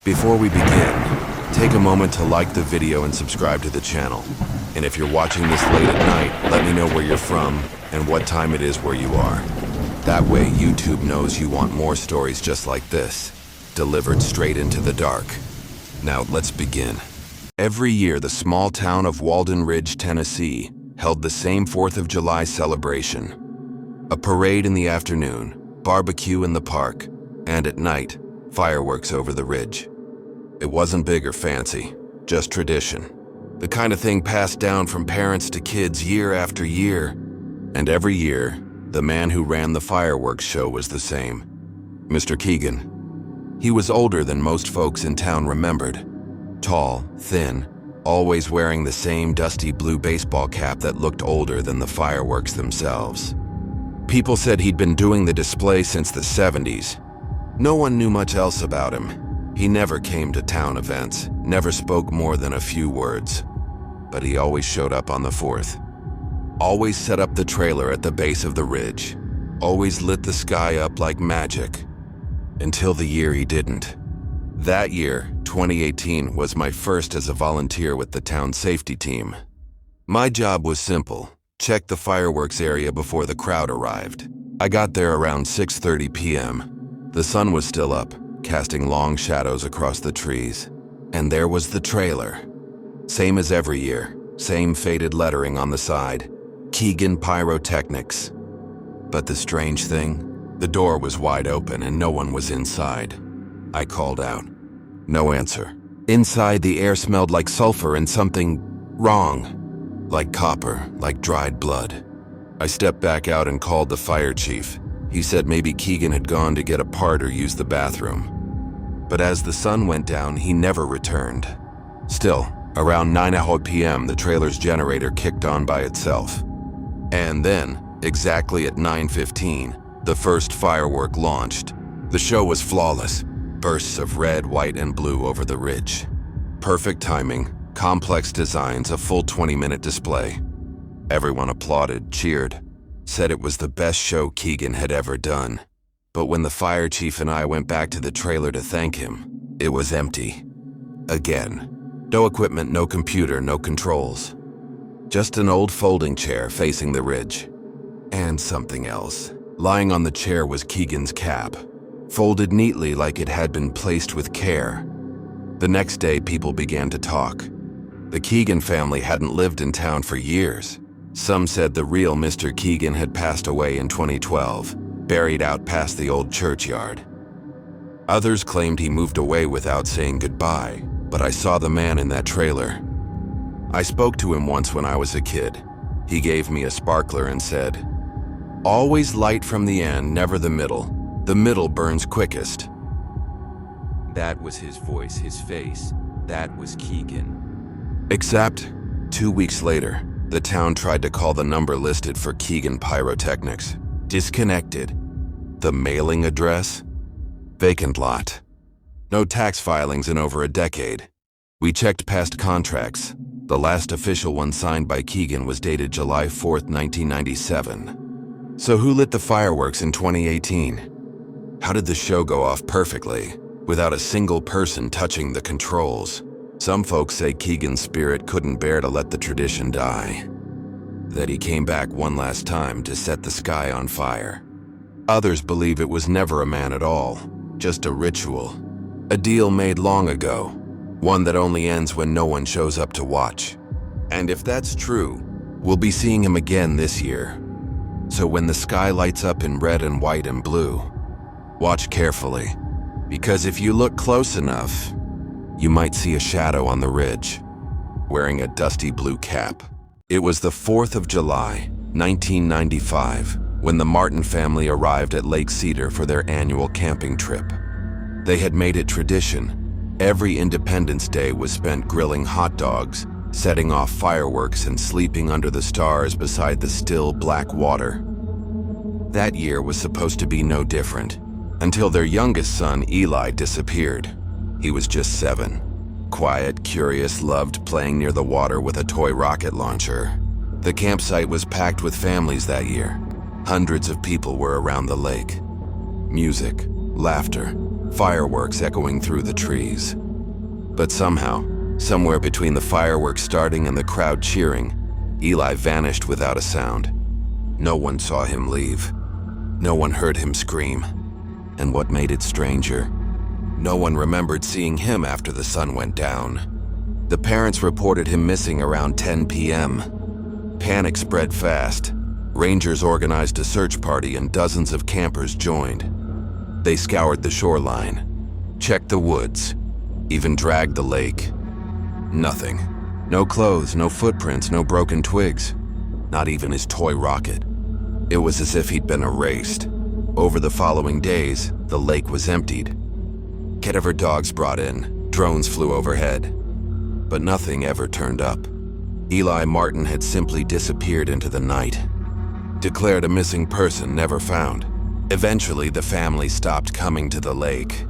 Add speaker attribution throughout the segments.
Speaker 1: Before we begin, take a moment to like the video and subscribe to the channel. And if you're watching this late at night, let me know where you're from and what time it is where you are. That way, YouTube knows you want more stories just like this, delivered straight into the dark. Now, let's begin. Every year, the small town of Walden Ridge, Tennessee, held the same 4th of July celebration. A parade in the afternoon, barbecue in the park, and at night, fireworks over the ridge. It wasn't big or fancy, just tradition. The kind of thing passed down from parents to kids year after year. And every year, the man who ran the fireworks show was the same, Mr. Keegan. He was older than most folks in town remembered. Tall, thin, always wearing the same dusty blue baseball cap that looked older than the fireworks themselves. People said he'd been doing the display since the 70s. No one knew much else about him. He never came to town events, never spoke more than a few words. But he always showed up on the 4th. Always set up the trailer at the base of the ridge. Always lit the sky up like magic. Until the year he didn't. That year, 2018, was my first as a volunteer with the town safety team. My job was simple: check the fireworks area before the crowd arrived. I got there around 6:30 p.m. The sun was still up, casting long shadows across the trees. And there was the trailer. Same as every year, same faded lettering on the side, Keegan Pyrotechnics. But the strange thing, the door was wide open and no one was inside. I called out. No answer. Inside, the air smelled like sulfur and something wrong. Like copper, like dried blood. I stepped back out and called the fire chief. He said maybe Keegan had gone to get a part or use the bathroom. But as the sun went down, he never returned. Still, around 9 p.m., the trailer's generator kicked on by itself. And then, exactly at 9:15, the first firework launched. The show was flawless. Bursts of red, white, and blue over the ridge. Perfect timing, complex designs, a full 20-minute display. Everyone applauded, cheered, said it was the best show Keegan had ever done. But when the fire chief and I went back to the trailer to thank him, it was empty. Again. No equipment, no computer, no controls. Just an old folding chair facing the ridge. And something else. Lying on the chair was Keegan's cap, folded neatly like it had been placed with care. The next day, people began to talk. The Keegan family hadn't lived in town for years. Some said the real Mr. Keegan had passed away in 2012, buried out past the old churchyard. Others claimed he moved away without saying goodbye, but I saw the man in that trailer. I spoke to him once when I was a kid. He gave me a sparkler and said, "Always light from the end, never the middle. The middle burns quickest." That was his voice, his face. That was Keegan. Except, 2 weeks later, the town tried to call the number listed for Keegan Pyrotechnics. Disconnected. The mailing address? Vacant lot. No tax filings in over a decade. We checked past contracts. The last official one signed by Keegan was dated July 4th, 1997. So who lit the fireworks in 2018? How did the show go off perfectly, without a single person touching the controls? Some folks say Keegan's spirit couldn't bear to let the tradition die. That he came back one last time to set the sky on fire. Others believe it was never a man at all, just a ritual. A deal made long ago, one that only ends when no one shows up to watch. And if that's true, we'll be seeing him again this year. So when the sky lights up in red and white and blue, watch carefully, because if you look close enough, you might see a shadow on the ridge, wearing a dusty blue cap. It was the 4th of July, 1995, when the Martin family arrived at Lake Cedar for their annual camping trip. They had made it tradition. Every Independence Day was spent grilling hot dogs, setting off fireworks, and sleeping under the stars beside the still black water. That year was supposed to be no different, until their youngest son, Eli, disappeared. He was just 7. Quiet, curious, loved playing near the water with a toy rocket launcher. The campsite was packed with families that year. Hundreds of people were around the lake. Music, laughter, fireworks echoing through the trees. But somehow, somewhere between the fireworks starting and the crowd cheering, Eli vanished without a sound. No one saw him leave. No one heard him scream. And what made it stranger, no one remembered seeing him after the sun went down. The parents reported him missing around 10 p.m. Panic spread fast. Rangers organized a search party and dozens of campers joined. They scoured the shoreline, checked the woods, even dragged the lake. Nothing. No clothes, no footprints, no broken twigs. Not even his toy rocket. It was as if he'd been erased. Over the following days, the lake was emptied. Cadaver dogs brought in, drones flew overhead. But nothing ever turned up. Eli Martin had simply disappeared into the night. Declared a missing person, never found. Eventually, the family stopped coming to the lake.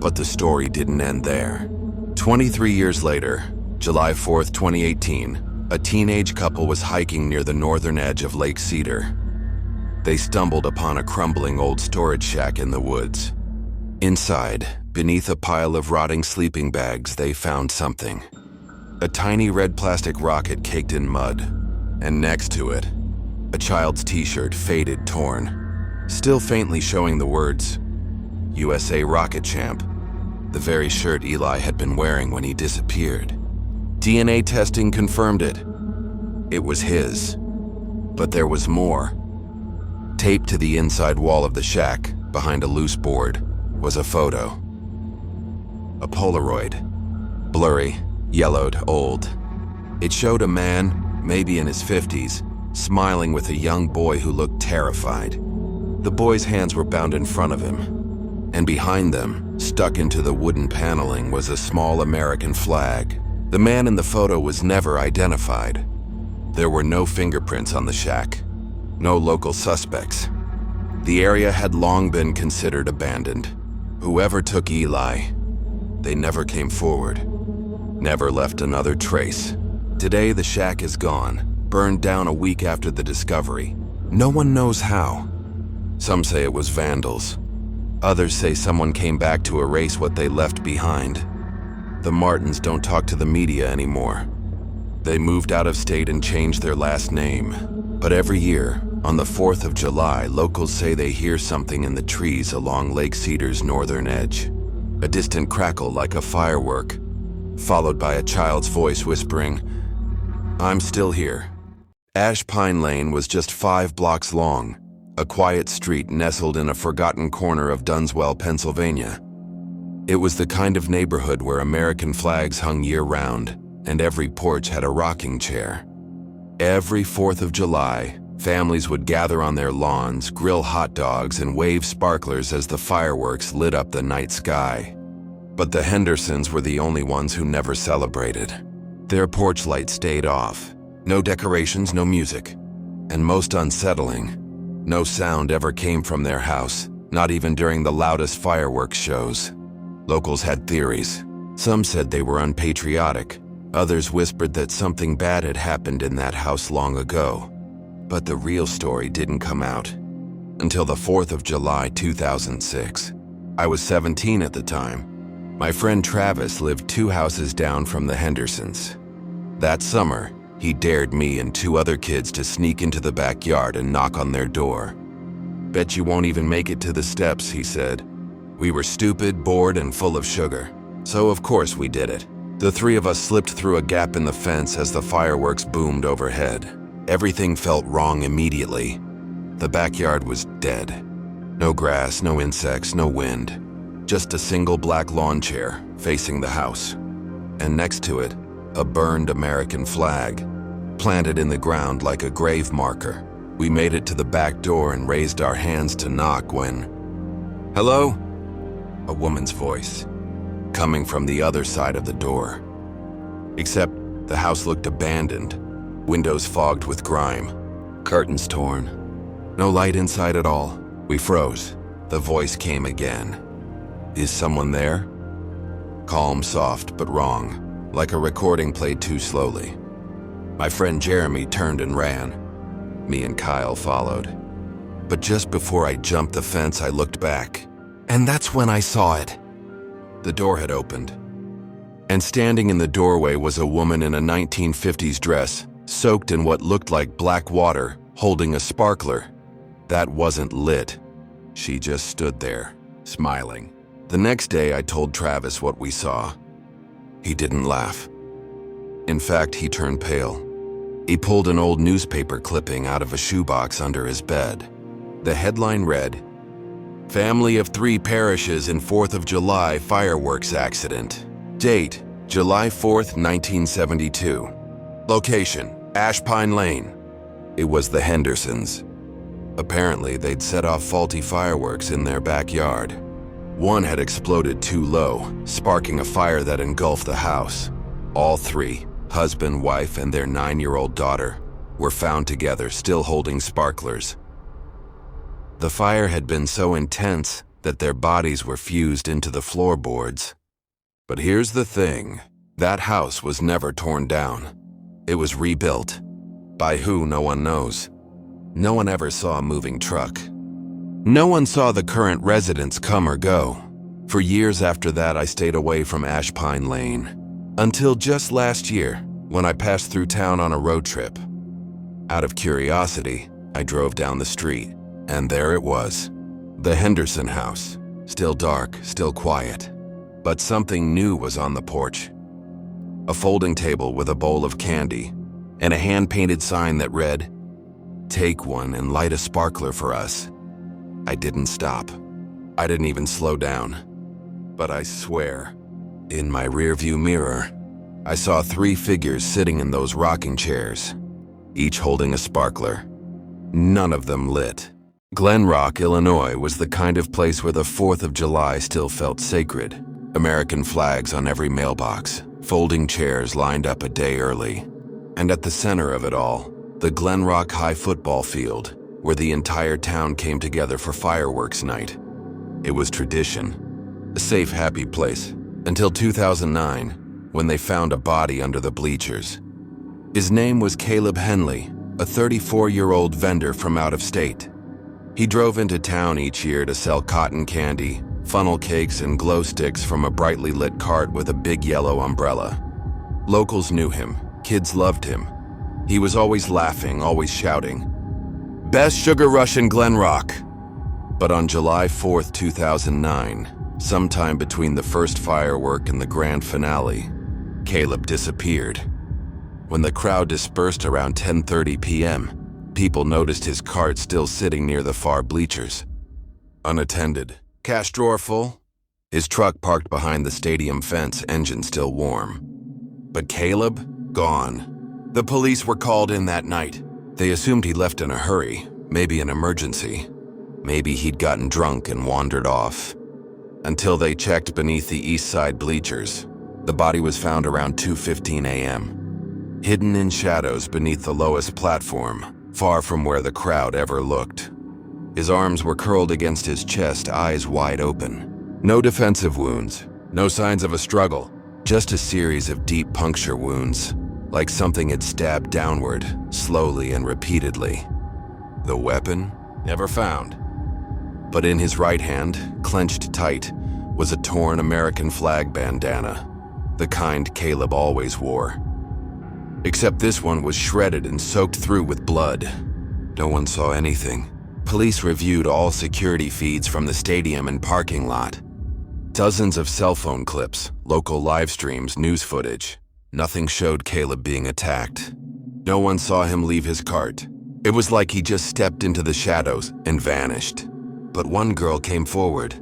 Speaker 1: But the story didn't end there. 23 years later, July 4th, 2018, a teenage couple was hiking near the northern edge of Lake Cedar. They stumbled upon a crumbling old storage shack in the woods. Inside, beneath a pile of rotting sleeping bags, they found something. A tiny red plastic rocket caked in mud, and next to it, a child's t-shirt, faded, torn, still faintly showing the words, USA Rocket Champ, the very shirt Eli had been wearing when he disappeared. DNA testing confirmed it. It was his. But there was more. Taped to the inside wall of the shack, behind a loose board, was a photo. A Polaroid. Blurry, yellowed, old. It showed a man, maybe in his 50s, smiling with a young boy who looked terrified. The boy's hands were bound in front of him, and behind them, stuck into the wooden paneling, was a small American flag. The man in the photo was never identified. There were no fingerprints on the shack, no local suspects. The area had long been considered abandoned. Whoever took Eli, they never came forward, never left another trace. Today, the shack is gone, burned down a week after the discovery. No one knows how. Some say it was vandals. Others say someone came back to erase what they left behind. The Martins don't talk to the media anymore. They moved out of state and changed their last name. But every year, on the 4th of July, locals say they hear something in the trees along Lake Cedar's northern edge. A distant crackle like a firework, followed by a child's voice whispering, "I'm still here." Ash Pine Lane was just 5 blocks long, a quiet street nestled in a forgotten corner of Dunswell, Pennsylvania. It was the kind of neighborhood where American flags hung year-round, and every porch had a rocking chair. Every 4th of July, families would gather on their lawns, grill hot dogs, and wave sparklers as the fireworks lit up the night sky. But the Hendersons were the only ones who never celebrated. Their porch light stayed off. No decorations, no music. And most unsettling, no sound ever came from their house, not even during the loudest fireworks shows. Locals had theories. Some said they were unpatriotic. Others whispered that something bad had happened in that house long ago. But the real story didn't come out until the 4th of July, 2006. I was 17 at the time. My friend Travis lived 2 houses down from the Hendersons. That summer, he dared me and 2 other kids to sneak into the backyard and knock on their door. "Bet you won't even make it to the steps," he said. We were stupid, bored, and full of sugar. So of course we did it. The 3 of us slipped through a gap in the fence as the fireworks boomed overhead. Everything felt wrong immediately. The backyard was dead. No grass, no insects, no wind. Just a single black lawn chair facing the house. And next to it, a burned American flag, planted in the ground like a grave marker. We made it to the back door and raised our hands to knock when, "Hello?" A woman's voice, coming from the other side of the door. Except the house looked abandoned, windows fogged with grime, curtains torn. No light inside at all. We froze. The voice came again. "Is someone there?" Calm, soft, but wrong, like a recording played too slowly. My friend Jeremy turned and ran. Me and Kyle followed. But just before I jumped the fence, I looked back, And that's when I saw it. The door had opened, and standing in the doorway was a woman in a 1950s dress, soaked in what looked like black water, holding a sparkler. That wasn't lit. She just stood there, smiling. The next day, I told Travis what we saw. He didn't laugh. In fact, he turned pale. He pulled an old newspaper clipping out of a shoebox under his bed. The headline read, "Family of 3 perishes in 4th of July fireworks accident. Date, July 4th, 1972. Location, Ashpine Lane." It was the Hendersons. Apparently, they'd set off faulty fireworks in their backyard. One had exploded too low, sparking a fire that engulfed the house. All 3, husband, wife, and their 9-year-old daughter, were found together, still holding sparklers. The fire had been so intense that their bodies were fused into the floorboards. But here's the thing, that house was never torn down. It was rebuilt. By who, no one knows. No one ever saw a moving truck. No one saw the current residents come or go. For years after that, I stayed away from Ashpine Lane. Until just last year, when I passed through town on a road trip. Out of curiosity, I drove down the street, and there it was. The Henderson house. Still dark, still quiet. But something new was on the porch. A folding table with a bowl of candy, and a hand-painted sign that read, "Take one and light a sparkler for us." I didn't stop. I didn't even slow down. But I swear, in my rearview mirror, I saw 3 figures sitting in those rocking chairs, each holding a sparkler. None of them lit. Glen Rock, Illinois was the kind of place where the 4th of July still felt sacred. American flags on every mailbox, folding chairs lined up a day early. And at the center of it all, the Glen Rock High football field, where the entire town came together for fireworks night. It was tradition, a safe, happy place, until 2009, when they found a body under the bleachers. His name was Caleb Henley, a 34-year-old vendor from out of state. He drove into town each year to sell cotton candy, funnel cakes, and glow sticks from a brightly lit cart with a big yellow umbrella. Locals knew him. Kids loved him. He was always laughing, always shouting, "Best sugar rush in Glen Rock." But on July 4th, 2009, sometime between the first firework and the grand finale, Caleb disappeared. When the crowd dispersed around 10:30 p.m., people noticed his cart still sitting near the far bleachers. Unattended, cash drawer full, his truck parked behind the stadium fence, engine still warm. But Caleb? Gone. The police were called in that night. They assumed he left in a hurry, maybe an emergency. Maybe he'd gotten drunk and wandered off. Until they checked beneath the east side bleachers. The body was found around 2:15 a.m., hidden in shadows beneath the lowest platform, far from where the crowd ever looked. His arms were curled against his chest, eyes wide open. No defensive wounds, no signs of a struggle, just a series of deep puncture wounds, like something had stabbed downward, slowly and repeatedly. The weapon? Never found. But in his right hand, clenched tight, was a torn American flag bandana, the kind Caleb always wore. Except this one was shredded and soaked through with blood. No one saw anything. Police reviewed all security feeds from the stadium and parking lot. Dozens of cell phone clips, local live streams, news footage. Nothing showed Caleb being attacked. No one saw him leave his cart. It was like he just stepped into the shadows and vanished. But one girl came forward.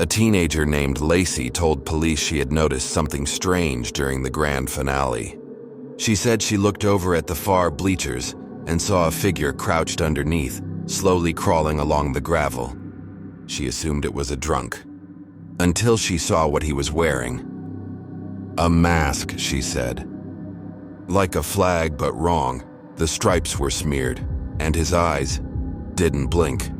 Speaker 1: A teenager named Lacey told police she had noticed something strange during the grand finale. She said she looked over at the far bleachers and saw a figure crouched underneath, slowly crawling along the gravel. She assumed it was a drunk, until she saw what he was wearing. A mask, she said. Like a flag, but wrong. The stripes were smeared, and his eyes didn't blink.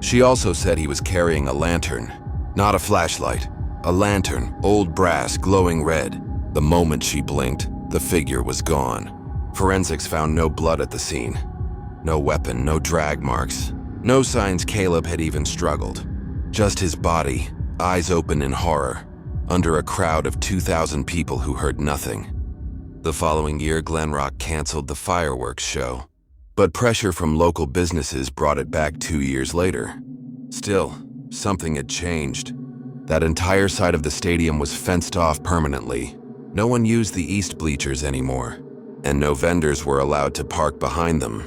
Speaker 1: She also said he was carrying a lantern, not a flashlight. A lantern, old brass, glowing red. The moment she blinked, the figure was gone. Forensics found no blood at the scene. No weapon, no drag marks. No signs Caleb had even struggled. Just his body, eyes open in horror, under a crowd of 2,000 people who heard nothing. The following year, Glen Rock canceled the Fireworks show, but pressure from local businesses brought it back 2 years later. Still, something had changed. That entire side of the stadium was fenced off permanently. No one used the east bleachers anymore, and no vendors were allowed to park behind them.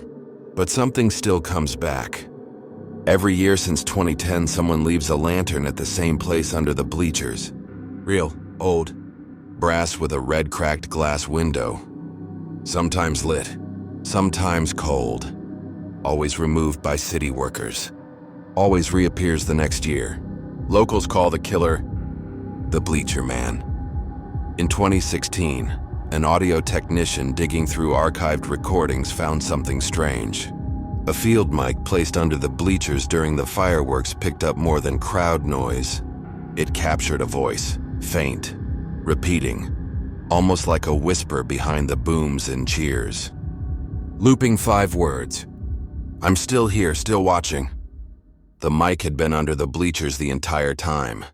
Speaker 1: But something still comes back. Every year since 2010, someone leaves a lantern at the same place under the bleachers. Real, old, brass with a red cracked glass window. Sometimes lit, sometimes cold. Always removed by city workers. Always reappears the next year. Locals call the killer the Bleacher Man. In 2016, an audio technician digging through archived recordings found something strange. A field mic placed under the bleachers during the fireworks picked up more than crowd noise. It captured a voice, faint, repeating, almost like a whisper behind the booms and cheers. Looping 5 words. "I'm still here, still watching." The mic had been under the bleachers the entire time,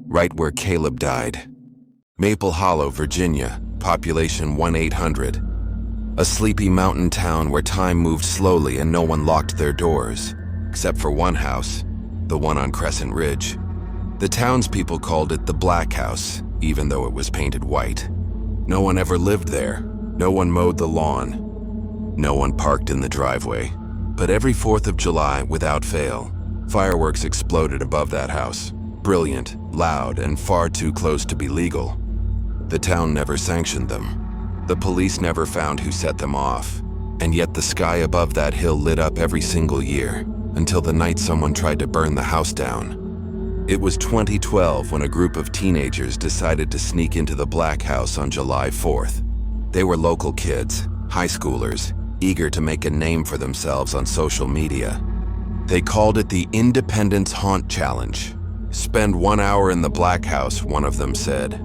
Speaker 1: right where Caleb died. Maple Hollow, Virginia, population 1,800. A sleepy mountain town where time moved slowly and no one locked their doors, except for one house, the one on Crescent Ridge. The townspeople called it the Black House, even though it was painted white. No one ever lived there. No one mowed the lawn. No one parked in the driveway. But every 4th of July, without fail, fireworks exploded above that house. Brilliant, loud, and far too close to be legal. The town never sanctioned them. The police never found who set them off. And yet the sky above that hill lit up every single year, until the night someone tried to burn the house down. It was 2012 when a group of teenagers decided to sneak into the Black House on July 4th. They were local kids, high schoolers, eager to make a name for themselves on social media. They called it the Independence Haunt Challenge. "Spend 1 hour in the Black House," one of them said,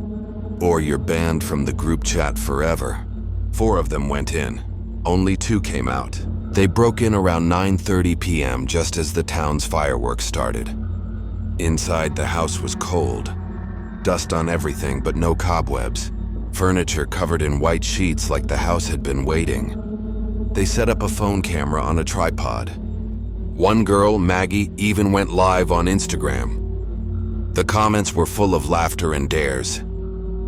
Speaker 1: "or you're banned from the group chat forever." 4 of them went in. Only 2 came out. They broke in around 9:30 p.m. just as the town's fireworks started. Inside, the house was cold. Dust on everything, but no cobwebs. Furniture covered in white sheets like the house had been waiting. They set up a phone camera on a tripod. One girl, Maggie, even went live on Instagram. The comments were full of laughter and dares,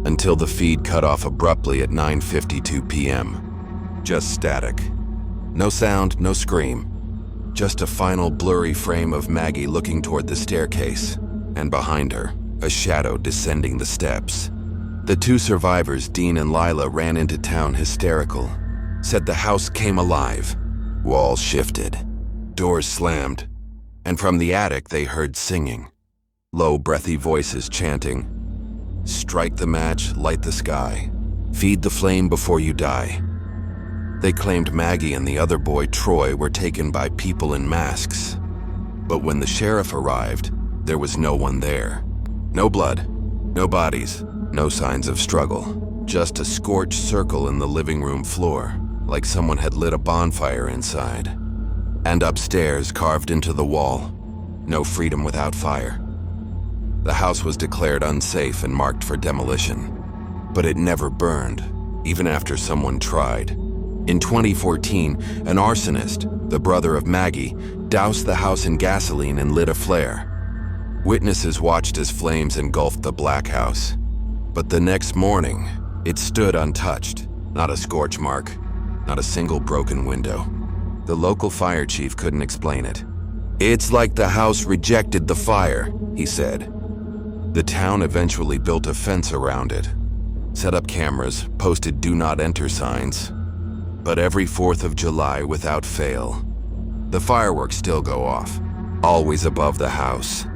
Speaker 1: until the feed cut off abruptly at 9:52 p.m. Just static. No sound, no scream. Just a final blurry frame of Maggie looking toward the staircase, and behind her, a shadow descending the steps. The 2 survivors, Dean and Lila, ran into town hysterical. Said the house came alive. Walls shifted. Doors slammed. And from the attic they heard singing. Low, breathy voices chanting, "Strike the match, light the sky. Feed the flame before you die." They claimed Maggie and the other boy, Troy, were taken by people in masks. But when the sheriff arrived, there was no one there. No blood, no bodies, no signs of struggle. Just a scorched circle in the living room floor, like someone had lit a bonfire inside. And upstairs, carved into the wall, no freedom without fire. The house was declared unsafe and marked for demolition. But it never burned, even after someone tried. In 2014, an arsonist, the brother of Maggie, doused the house in gasoline and lit a flare. Witnesses watched as flames engulfed the Black House. But the next morning, it stood untouched. Not a scorch mark, not a single broken window. The local fire chief couldn't explain it. "It's like the house rejected the fire," he said. The town eventually built a fence around it, set up cameras, posted "Do Not Enter" signs. But every 4th of July, without fail, the fireworks still go off, always above the house,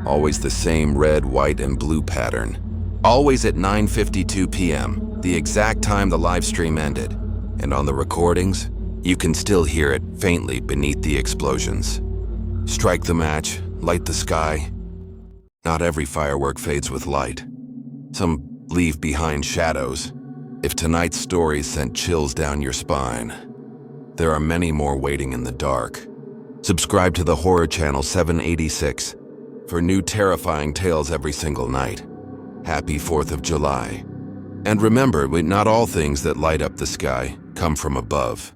Speaker 1: always the same red, white, and blue pattern, always at 9:52 p.m., the exact time the live stream ended. And on the recordings, you can still hear it faintly beneath the explosions. Strike the match, light the sky. Not every firework fades with light. Some leave behind shadows. If tonight's story sent chills down your spine, there are many more waiting in the dark. Subscribe to the horror channel 786 for new terrifying tales every single night. Happy 4th of July. And remember, not all things that light up the sky come from above.